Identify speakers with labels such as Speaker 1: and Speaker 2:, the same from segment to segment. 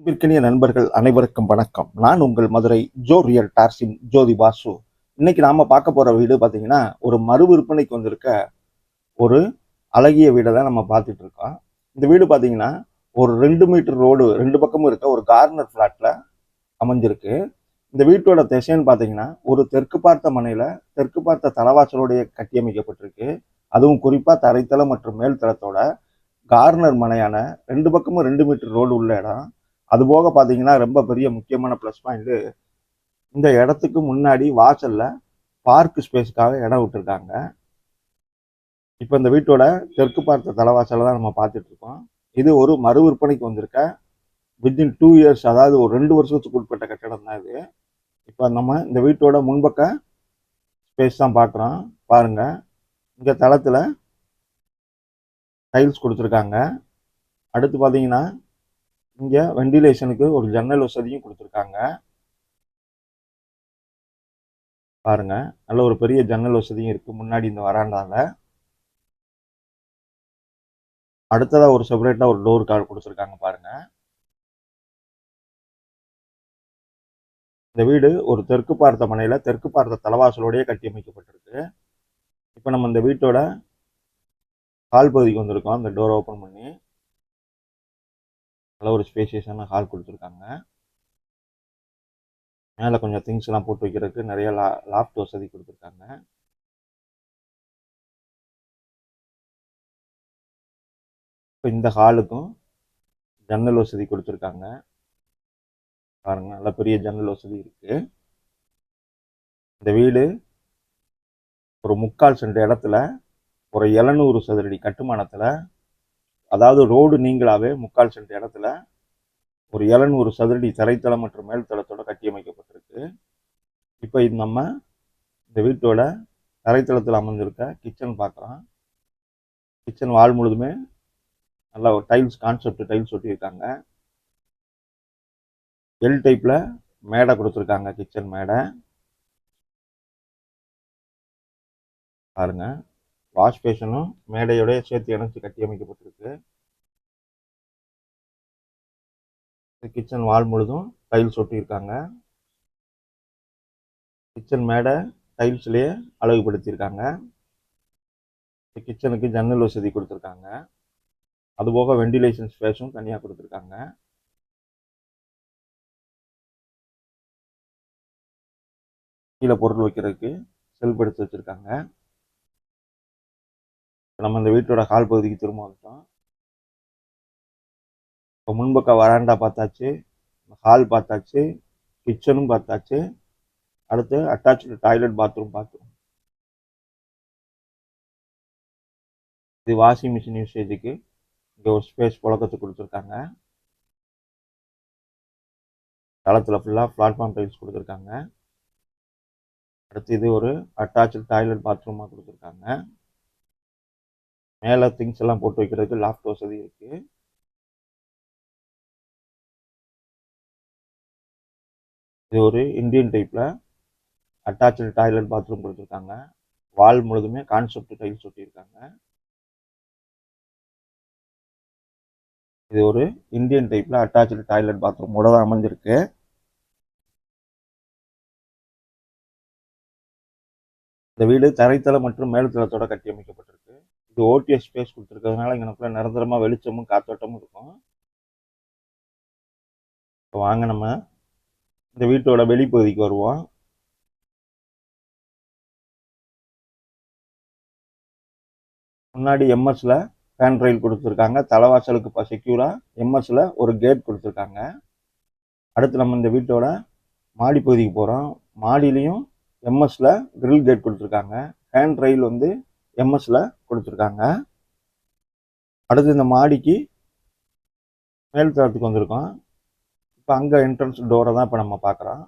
Speaker 1: அன்பிற்கினிய நண்பர்கள் அனைவருக்கும் வணக்கம். நான் உங்கள் மதுரை ஜோ ரியல் டார்ஸின் ஜோதி பாசு. இன்னைக்கு நாம பார்க்க போற வீடு பார்த்தீங்கன்னா, ஒரு மறு விற்பனைக்கு வந்திருக்க ஒரு அழகிய வீடை தான் நம்ம பார்த்துட்டு இருக்கோம். இந்த வீடு பார்த்தீங்கன்னா, ஒரு 2 மீட்டர் ரோடு 2 பக்கமும் இருக்க ஒரு கார்னர் ஃபிளாட்ல அமைஞ்சிருக்கு. இந்த வீட்டோட திசைன்னு பார்த்தீங்கன்னா, ஒரு தெற்கு பார்த்த மனையில தெற்கு பார்த்த தலவாசலோடைய கட்டியமைக்கப்பட்டிருக்கு. அதுவும் குறிப்பா தரைத்தளம் மற்றும் மேல் தளத்தோட கார்னர் மனையான 2 பக்கமும் 2 மீட்டர் ரோடு உள்ள இடம். அதுபோக பார்த்தீங்கன்னா, ரொம்ப பெரிய முக்கியமான ப்ளஸ் பாயிண்ட் இந்த இடத்துக்கு முன்னாடி வாசல்ல பார்க் ஸ்பேஸ்க்காக இடம் விட்டுருக்காங்க. இப்போ இந்த வீட்டோட தெற்கு பார்த்த தலைவாசலை தான் நம்ம பார்த்துட்டு இருக்கோம். இது ஒரு மறு விற்பனைக்கு வந்திருக்க வித்தின் 2 இயர்ஸ், அதாவது ஒரு 2 வருஷத்துக்கு உட்பட்ட கட்டடம் தான் இது. இப்போ நம்ம இந்த வீட்டோட முன்பக்க ஸ்பேஸ் தான் பார்க்குறோம். பாருங்க, இங்க தளத்துல டைல்ஸ் கொடுத்துருக்காங்க. அடுத்து பார்த்தீங்கன்னா, இங்க வெண்டிலேஷனுக்கு ஒரு ஜன்னல் வசதியும் கொடுத்துருக்காங்க. பாருங்க, நல்ல ஒரு பெரிய ஜன்னல் வசதியும் இருக்கு முன்னாடி இந்த வராண்டால. அடுத்ததா ஒரு செப்பரேட்டா ஒரு டோர் கார்டு கொடுத்துருக்காங்க பாருங்க. இந்த வீடு ஒரு தெற்கு பார்த்த மனையில தெற்கு பார்த்த தலவாசலோடய கட்டியமைக்கப்பட்டிருக்கு. இப்போ நம்ம இந்த வீட்டோட ஹால் பகுதிக்கு வந்திருக்கோம். அந்த டோர் ஓப்பன் பண்ணி நல்ல ஒரு ஸ்பேசியஸான ஹால் கொடுத்துருக்காங்க. மேலே கொஞ்சம் திங்ஸ் எல்லாம் போட்டு வைக்கிறதுக்கு நிறைய லாஃப்ட் வசதி கொடுத்துருக்காங்க. இப்போ இந்த ஹாலுக்கும் ஜன்னல் வசதி கொடுத்துருக்காங்க. பாருங்க, நல்ல பெரிய ஜன்னல் வசதி இருக்கு. இந்த வீடு ஒரு 3/4 சென்ட் இடத்துல ஒரு 700 சதுரடி கட்டுமானத்துல, அதாவது ரோடு நீங்களாவே 3/4 சென்ட் இடத்துல ஒரு 700 சதுரடி தரைத்தளம் மற்றும் மேல் தளத்தோட கட்டியமைக்கப்பட்டிருக்கு. இப்போ இது நம்ம இந்த வீட்டோட தரைத்தளத்தில் அமைந்திருக்க கிச்சன் பார்க்குறோம். கிச்சன் வால் முழுதுமே நல்லா ஒரு டைல்ஸ் கான்செப்ட் டைல்ஸ் ஒட்டியிருக்காங்க. எல் டைப்ல மேடை கொடுத்துருக்காங்க. கிச்சன் மேடை பாருங்க, வாஷ் பேஷனும் மேடையோட சேர்த்து இணைச்சு கட்டியமைக்கப்பட்டிருக்கு. கிச்சன் வால் முழுதும் டைல்ஸ் ஒட்டியிருக்காங்க. கிச்சன் மேடை டைல்ஸ்லயே அழகுபடுத்தியிருக்காங்க. கிச்சனுக்கு ஜன்னல் வசதி கொடுத்துருக்காங்க. அதுபோக வெண்டிலேஷன் ஸ்பேஸும் தனியாக கொடுத்துருக்காங்க. கீழே பொருள் வைக்கிறதுக்கு செல்ஃப் எடுத்து வச்சிருக்காங்க. நம்ம இந்த வீட்டோட ஹால் பகுதிக்கு திரும்ப வந்துட்டோம். இப்போ முன்பக்க வராண்டா பார்த்தாச்சு, ஹால் பார்த்தாச்சு, கிச்சனும் பார்த்தாச்சு. அடுத்து அட்டாச்சு டாய்லெட் பாத்ரூம் பார்த்துரும். இது வாஷிங் மிஷின் யூசேஜுக்கு இங்கே ஒரு ஸ்பேஸ் புழக்கத்து கொடுத்துருக்காங்க. தளத்தில் ஃபுல்லாக பிளாட்ஃபார்ம் டைல்ஸ் கொடுத்துருக்காங்க. அடுத்து இது ஒரு அட்டாச்சு டாய்லெட் பாத்ரூமாக கொடுத்துருக்காங்க. மேலே திங்ஸ் எல்லாம் போட்டு வைக்கிறதுக்கு லாஃப்ட் வசதி இருக்கு. இது ஒரு இந்தியன் டைப்ல அட்டாச்சு டாய்லெட் பாத்ரூம் கொடுத்துருக்காங்க. வால் முழுதுமே கான்செப்ட் டைல்ஸ் ஒட்டியிருக்காங்க. இது ஒரு இந்தியன் டைப்ல அட்டாச்சு டாய்லெட் பாத்ரூமோட தான் அமைஞ்சிருக்கு. இந்த வீடு தரைத்தளம் மற்றும் மேல்தளத்தோட கட்டியமைக்கப்பட்டிருக்கு. இது ஓடிஎஸ் ஸ்பேஸ் கொடுத்துருக்கிறதுனால இங்கனக்குள்ள நிரந்தரமா வெளிச்சமும் காத்தோட்டமும் இருக்கும். இப்போ வாங்க நம்ம இந்த வீட்டோட வெளிப்பகுதிக்கு வருவோம். முன்னாடி எம்எஸ்ல ஃபேன் ரயில் கொடுத்துருக்காங்க. தலைவாசலுக்கு செக்யூரா எம்எஸ்ல ஒரு கேட் கொடுத்துருக்காங்க. அடுத்து நம்ம இந்த வீட்டோட மாடி பகுதிக்கு போகிறோம். மாடியிலையும் எம்எஸ்ல கிரில் கேட் கொடுத்துருக்காங்க. ஹேண்ட் ரயில் வந்து எம்எஸ்ல கொடுத்துருக்காங்க. அடுத்து இந்த மாடிக்கு மேல் தளத்துக்கு வந்திருக்கோம். இப்போ அங்கே என்ட்ரன்ஸ் டோரை தான் இப்போ நம்ம பார்க்குறோம்.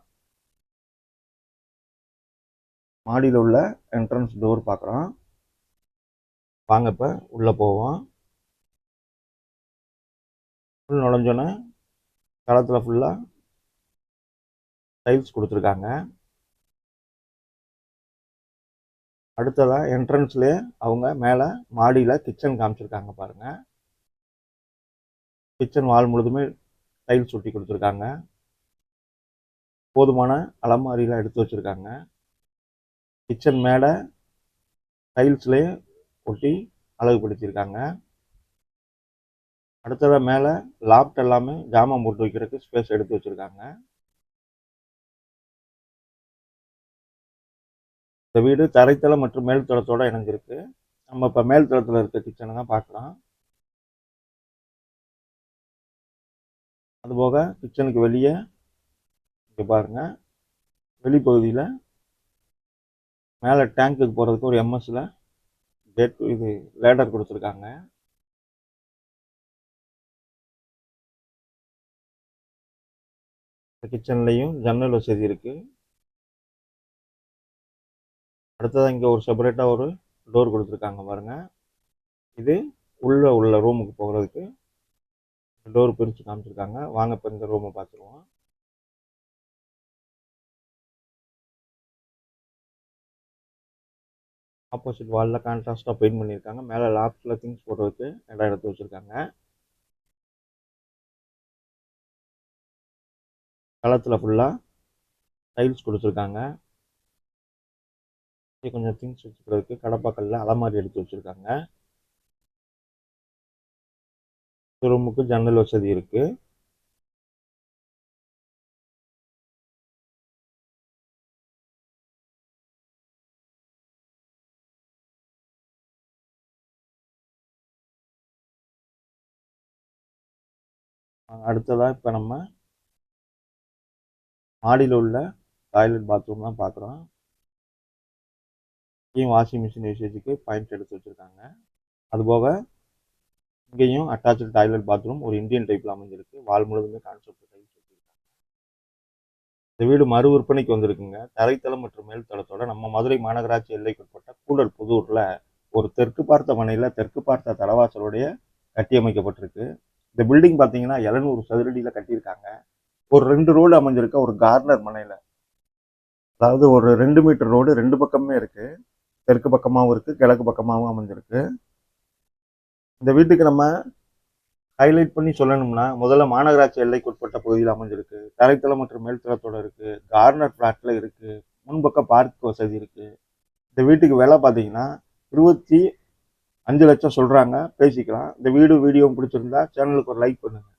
Speaker 1: மாடியில் உள்ள என்ட்ரன்ஸ் டோர் பார்க்குறோம். வாங்க இப்போ உள்ளே போவோம். உள்ள நுழைஞ்சோன்னே தளத்தில் ஃபுல்லாக டைல்ஸ் கொடுத்துருக்காங்க. அடுத்ததாக என்ட்ரன்ஸ்லேயே அவங்க மேலே மாடியில் கிச்சன் காமிச்சிருக்காங்க பாருங்கள். கிச்சன் வால் முழுதுமே டைல்ஸ் ஒட்டி கொடுத்துருக்காங்க. போதுமான அலமாரிலாம் எடுத்து வச்சுருக்காங்க. கிச்சன் மேலே டைல்ஸ்லேயே ஒட்டி அழகுபடுத்தியிருக்காங்க. அடுத்ததாக மேலே லாப்ட் எல்லாமே ஜாமான் போட்டு வைக்கிறதுக்கு ஸ்பேஸ் எடுத்து வச்சுருக்காங்க. இந்த வீடு தரைத்தளம் மற்றும் மேல் தளத்தோடு இணைஞ்சிருக்கு. நம்ம இப்போ மேல் தளத்தில் இருக்க கிச்சனை தான் பார்க்கலாம். அதுபோக கிச்சனுக்கு வெளியே இங்கே பாருங்கள், வெளிப்பகுதியில் மேலே டேங்க்குக்கு போகிறதுக்கு ஒரு எம்எஸ்ல கேட் இது லேடர் கொடுத்துருக்காங்க. கிச்சன்லேயும் ஜன்னல் வசதி இருக்குது. அடுத்ததாக இங்கே ஒரு செப்பரேட்டாக ஒரு டோர் கொடுத்துருக்காங்க பாருங்கள். இது உள்ள ரூமுக்கு போகிறதுக்கு டோர் பிரித்து காமிச்சிருக்காங்க. வாங்க இப்போ இந்த ரூமை பார்த்துருவோம். ஆப்போசிட் வாலில் கான்ட்ராஸ்டாக பெயிண்ட் பண்ணியிருக்காங்க. மேலே லாப்டில் திங்ஸ் போடுறதுக்கு இடம் எடுத்து வச்சுருக்காங்க. களத்தில் ஃபுல்லாக டைல்ஸ் கொடுத்துருக்காங்க. கொஞ்சம் திங்ஸ் வச்சுக்கிறதுக்கு கடப்பாக்கல்ல அலமாரி எடுத்து வச்சுருக்காங்க. ரூமுக்கு ஜன்னல் வசதி இருக்கு. அடுத்ததா இப்போ நம்ம மாடியில் உள்ள டாய்லெட் பாத்ரூம் தான் பார்க்குறோம். இங்கேயும் வாஷிங் மிஷின் யூசேஜுக்கு பாயிண்ட் எடுத்து வச்சுருக்காங்க. அதுபோக இங்கேயும் அட்டாச்சு டாய்லெட் பாத்ரூம் ஒரு இந்தியன் டைப்பில் அமைஞ்சிருக்கு. வால் முழுவதுமே கான்செப்ட் டைல்ஸ் வச்சுருக்காங்க. இந்த வீடு மறு விற்பனைக்கு வந்திருக்குங்க. தரைத்தளம் மற்றும் மேல் தளத்தோட நம்ம மதுரை மாநகராட்சி எல்லைக்குட்பட்ட கூடல் புதூரில் ஒரு தெற்கு பார்த்த மனையில் தெற்கு பார்த்த தலவாசலுடைய கட்டியமைக்கப்பட்டிருக்கு. இந்த பில்டிங் பார்த்தீங்கன்னா 700 சதுரடியில் கட்டியிருக்காங்க. ஒரு 2 ரோடு அமைஞ்சிருக்க ஒரு கார்னர் மனையில், அதாவது ஒரு 2 மீட்டர் ரோடு 2 பக்கமே இருக்கு. தெற்கு பக்கமாகவும் இருக்கு, கிழக்கு பக்கமாகவும் அமைஞ்சிருக்கு. இந்த வீட்டுக்கு நம்ம ஹைலைட் பண்ணி சொல்லணும்னா, முதல்ல மாநகராட்சி எல்லைக்குட்பட்ட பகுதியில் அமைஞ்சிருக்கு. தரைத்தளம் மற்றும் மேல்தளத்தோட இருக்கு. கார்னர் பிளாட்ல இருக்கு. முன்பக்கம் பார்க் வசதி இருக்கு. இந்த வீட்டுக்கு விலை பார்த்தீங்கன்னா 25 லட்சம் சொல்றாங்க. பேசிக்கலாம். இந்த வீடியோவும் பிடிச்சிருந்தா சேனலுக்கு ஒரு லைக் பண்ணுங்க.